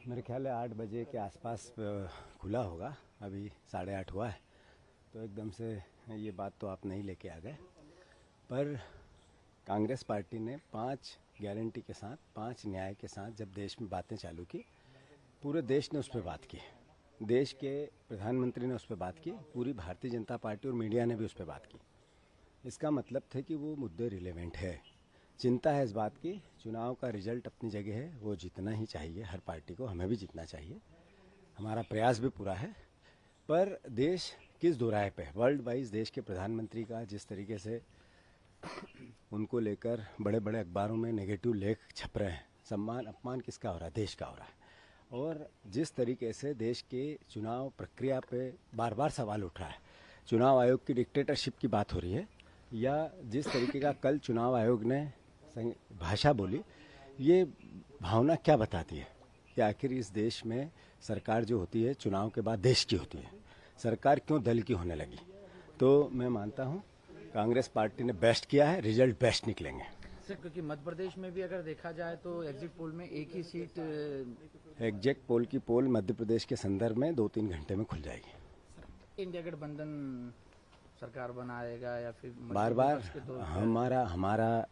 मेरे ख्याल है 8 बजे के आसपास खुला होगा। अभी 8:30 हुआ है, तो एकदम से ये बात तो आप नहीं लेके आ गए। पर कांग्रेस पार्टी ने 5 गारंटी के साथ, 5 न्याय के साथ जब देश में बातें चालू की, पूरे देश ने उस पर बात की। देश के प्रधानमंत्री ने उस पर बात की, पूरी भारतीय जनता पार्टी और मीडिया ने भी उस पर बात की। इसका मतलब था कि वो मुद्दे रिलेवेंट है। चिंता है इस बात की, चुनाव का रिजल्ट अपनी जगह है, वो जीतना ही चाहिए हर पार्टी को, हमें भी जीतना चाहिए, हमारा प्रयास भी पूरा है। पर देश किस दोराहे पे, वर्ल्ड वाइज देश के प्रधानमंत्री का जिस तरीके से उनको लेकर बड़े बड़े अखबारों में नेगेटिव लेख छप रहे हैं, सम्मान अपमान किसका हो रहा है? देश का हो रहा है। और जिस तरीके से देश के चुनाव प्रक्रिया पे बार बार सवाल उठ रहा है, चुनाव आयोग की डिक्टेटरशिप की बात हो रही है, या जिस तरीके का कल चुनाव आयोग ने भाषा बोली, ये भावना क्या बताती है कि आखिर इस देश में सरकार जो होती है चुनाव के बाद देश की होती है, सरकार क्यों दल की होने लगी? तो मैं मानता हूँ कांग्रेस पार्टी ने बेस्ट किया है, रिजल्ट बेस्ट निकलेंगे सर। क्योंकि मध्य प्रदेश में भी अगर देखा जाए तो एग्जिट पोल में एक ही सीट, एग्जैक्ट पोल की पोल मध्य प्रदेश के संदर्भ में 2-3 घंटे में खुल जाएगी। इंडिया गठबंधन सरकार बनाएगा या फिर बार बार हमारा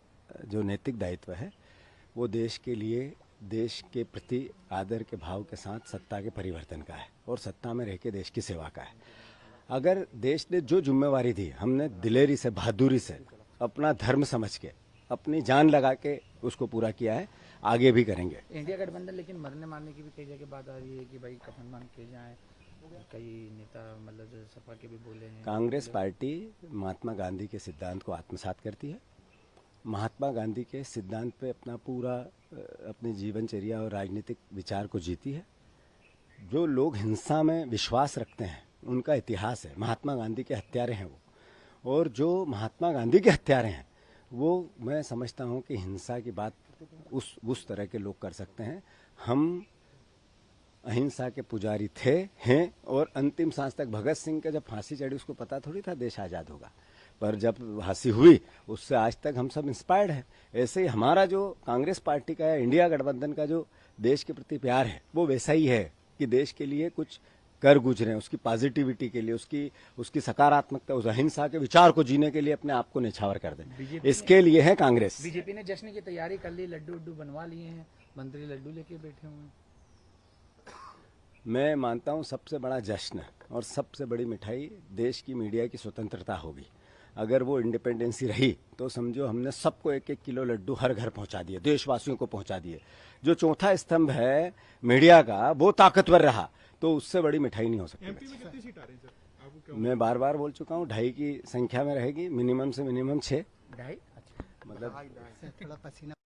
जो नैतिक दायित्व है वो देश के लिए, देश के प्रति आदर के भाव के साथ सत्ता के परिवर्तन का है और सत्ता में रह के देश की सेवा का है। अगर देश ने जो जिम्मेवारी दी, हमने दिलेरी से, बहादुरी से, अपना धर्म समझ के, अपनी जान लगा के उसको पूरा किया है, आगे भी करेंगे। इंडिया गठबंधन लेकिन मरने मारने की भी कई जगह बात आ रही है कि भाई कफन बांध के जाए, कई नेता मतलब जो सपा के भी बोले हैं। कांग्रेस पार्टी महात्मा गांधी के सिद्धांत को आत्मसात करती है, महात्मा गांधी के सिद्धांत पे अपना पूरा अपनी जीवनचर्या और राजनीतिक विचार को जीती है। जो लोग हिंसा में विश्वास रखते हैं उनका इतिहास है, महात्मा गांधी के हत्यारे हैं वो, और जो महात्मा गांधी के हत्यारे हैं वो मैं समझता हूँ कि हिंसा की बात उस तरह के लोग कर सकते हैं। हम अहिंसा के पुजारी थे, हैं, और अंतिम सांस तक। भगत सिंह का जब फांसी चढ़ी उसको पता थोड़ी था देश आज़ाद होगा, पर जब फांसी हुई उससे आज तक हम सब इंस्पायर्ड हैं। ऐसे ही हमारा जो कांग्रेस पार्टी का है, इंडिया गठबंधन का जो देश के प्रति प्यार है, वो वैसा ही है कि देश के लिए कुछ कर गुजरे, उसकी पॉजिटिविटी के लिए, उसकी सकारात्मकता, उस अहिंसा के विचार को जीने के लिए अपने आप को निछावर कर दें, इसके लिए है कांग्रेस। बीजेपी ने जश्न की तैयारी कर ली, लड्डू उड्डू बनवा लिए हैं, मंत्री लड्डू लेके बैठे हुए हैं। मैं मानता हूँ सबसे बड़ा जश्न और सबसे बड़ी मिठाई देश की मीडिया की स्वतंत्रता होगी। अगर वो इंडिपेंडेंसी रही तो समझो हमने सबको 1-1 किलो लड्डू हर घर पहुंचा दिए, देशवासियों को पहुंचा दिए। जो चौथा स्तंभ है मीडिया का वो ताकतवर रहा तो उससे बड़ी मिठाई नहीं हो सकती। एमपी में कितनी सीट आ रही सर? मैं बार बार बोल चुका हूँ, 2.5 की संख्या में रहेगी, मिनिमम से मिनिमम 6। 2.5 मतलब थोड़ा पसीना